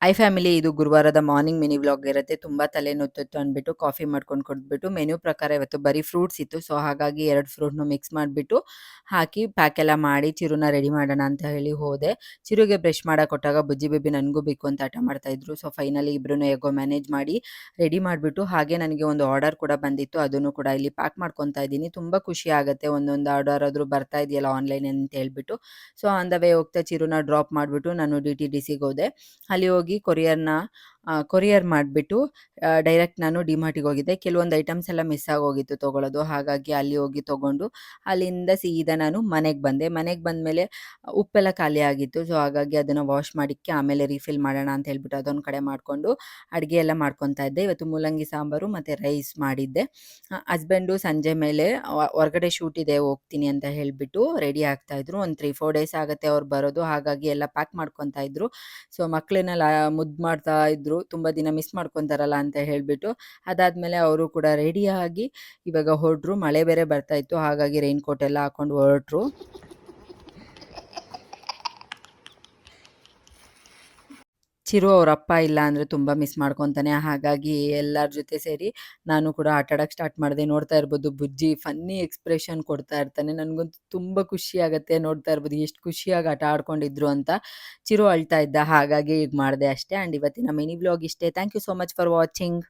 Hi family, ಇದು ಗುರುವಾರದ morning mini vlog ಇರುತ್ತೆ. ತುಂಬ ತಲೆನೋವ್ತಿತ್ತು ಅಂದ್ಬಿಟ್ಟು ಕಾಫಿ ಮಾಡ್ಕೊಂಡು ಕುಡಿದ್ಬಿಟ್ಟು ಮೆನು ಪ್ರಕಾರ ಇವತ್ತು ಬರೀ ಫ್ರೂಟ್ಸ್ ಇತ್ತು. ಸೊ ಹಾಗಾಗಿ 2 ಫ್ರೂಟ್‌ನು ಮಿಕ್ಸ್ ಮಾಡಿಬಿಟ್ಟು ಹಾಕಿ ಪ್ಯಾಕ್ ಎಲ್ಲ ಮಾಡಿ ಚಿರುನ ರೆಡಿ ಮಾಡೋಣ ಅಂತ ಹೇಳಿ ಹೋದೆ. ಚಿರುಗೆ ಬ್ರಷ್ ಮಾಡಕ್ಕೆ ಕೊಟ್ಟಾಗ ಬುಜ್ಜಿ ಬೇಬಿ ನನಗೂ ಬೇಕು ಅಂತ ಹಠ ಮಾಡ್ತಾ ಇದ್ರು. ಸೊ ಫೈನಲಿ ಇಬ್ರೂನು ಹೇಗೋ ಮ್ಯಾನೇಜ್ ಮಾಡಿ ರೆಡಿ ಮಾಡಿಬಿಟ್ಟು, ಹಾಗೆ ನನಗೆ ಒಂದು ಆರ್ಡರ್ ಕೂಡ ಬಂದಿತ್ತು. ಅದನ್ನು ಕೂಡ ಇಲ್ಲಿ ಪ್ಯಾಕ್ ಮಾಡ್ಕೊತಾ ಇದ್ದೀನಿ. ತುಂಬ ಖುಷಿ ಆಗುತ್ತೆ ಒಂದೊಂದು ಆರ್ಡರ್ ಆದರೂ ಬರ್ತಾ ಇದೆಯಲ್ಲ ಆನ್ಲೈನ್ ಅಂತ ಹೇಳ್ಬಿಟ್ಟು. ಸೊ ಆನ್ ದ ವೇ ಹೋಗ್ತಾ ಚಿರುನ ಡ್ರಾಪ್ ಮಾಡಿಬಿಟ್ಟು ನಾನು DTDCಗೆ ಹೋದೆ. ಅಲ್ಲಿ ಹೋಗಿ ಕೊರಿಯರ್ ಮಾಡಿಬಿಟ್ಟು ಡೈರೆಕ್ಟ್ ನಾನು ಡಿಮಾರ್ಟಿಗೆ ಹೋಗಿದ್ದೆ. ಕೆಲವೊಂದು ಐಟಮ್ಸ್ ಎಲ್ಲ ಮಿಸ್ ಆಗೋಗಿತ್ತು ತೊಗೊಳ್ಳೋದು. ಹಾಗಾಗಿ ಅಲ್ಲಿ ಹೋಗಿ ತೊಗೊಂಡು ಅಲ್ಲಿಂದ ಸೀದಾ ನಾನು ಮನೆಗೆ ಬಂದೆ. ಮನೆಗೆ ಬಂದಮೇಲೆ ಉಪ್ಪೆಲ್ಲ ಖಾಲಿ ಆಗಿತ್ತು. ಸೊ ಹಾಗಾಗಿ ಅದನ್ನು ವಾಶ್ ಮಾಡಿಕ್ಕೆ ಆಮೇಲೆ ರೀಫಿಲ್ ಮಾಡೋಣ ಅಂತ ಹೇಳ್ಬಿಟ್ಟು ಅದೊಂದು ಕಡೆ ಮಾಡಿಕೊಂಡು ಅಡುಗೆ ಎಲ್ಲ ಮಾಡ್ಕೊತಾ ಇದ್ದೆ. ಇವತ್ತು ಮೂಲಂಗಿ ಸಾಂಬಾರು ಮತ್ತು ರೈಸ್ ಮಾಡಿದ್ದೆ. ಹಸ್ಬೆಂಡು ಸಂಜೆ ಮೇಲೆ ಹೊರಗಡೆ ಶೂಟ್ ಇದೆ ಹೋಗ್ತೀನಿ ಅಂತ ಹೇಳಿಬಿಟ್ಟು ರೆಡಿ ಆಗ್ತಾಯಿದ್ರು. ಒಂದು 3-4 ಡೇಸ್ ಆಗುತ್ತೆ ಅವ್ರು ಬರೋದು. ಹಾಗಾಗಿ ಎಲ್ಲ ಪ್ಯಾಕ್ ಮಾಡ್ಕೊತಾ ಇದ್ರು. ಸೊ ಮಕ್ಕಳನ್ನೆಲ್ಲ ಮುದ್ದು ಮಾಡ್ತಾ ಇದ್ರು, ತುಂಬ ದಿನ ಮಿಸ್ ಮಾಡ್ಕೊತಾರಲ್ಲ ಅಂತ ಹೇಳಿಬಿಟ್ಟು. ಅದಾದಮೇಲೆ ಅವರು ಕೂಡ ರೆಡಿಯಾಗಿ ಇವಾಗ ಹೊರಟ್ರು. ಮಳೆ ಬೇರೆ ಬರ್ತಾ ಇತ್ತು, ಹಾಗಾಗಿ ರೈನ್ ಕೋಟ್ ಎಲ್ಲ ಹಾಕೊಂಡು ಹೊರಟ್ರು. ಚಿರು ಅವ್ರ ಅಪ್ಪ ಇಲ್ಲ ಅಂದರೆ ತುಂಬ ಮಿಸ್ ಮಾಡ್ಕೊತಾನೆ. ಹಾಗಾಗಿ ಎಲ್ಲರ ಜೊತೆ ಸೇರಿ ನಾನು ಕೂಡ ಆಟ ಆಡೋಕ್ಕೆ ಸ್ಟಾರ್ಟ್ ಮಾಡಿದೆ. ನೋಡ್ತಾ ಇರ್ಬೋದು ಬುಜ್ಜಿ ಫನ್ನಿ ಎಕ್ಸ್ಪ್ರೆಷನ್ ಕೊಡ್ತಾ ಇರ್ತಾನೆ. ನನಗಂತೂ ತುಂಬ ಖುಷಿ ಆಗುತ್ತೆ ನೋಡ್ತಾ ಇರ್ಬೋದು ಎಷ್ಟು ಖುಷಿಯಾಗಿ ಆಟ ಆಡ್ಕೊಂಡಿದ್ರು ಅಂತ. ಚಿರು ಅಳ್ತಾ ಇದ್ದ, ಹಾಗಾಗಿ ಈಗ ಮಾಡಿದೆ ಅಷ್ಟೇ. ಆ್ಯಂಡ್ ಇವತ್ತಿನ ಮಿನಿ ವ್ಲಾಗ್ ಇಷ್ಟೇ. Thank you so much for watching.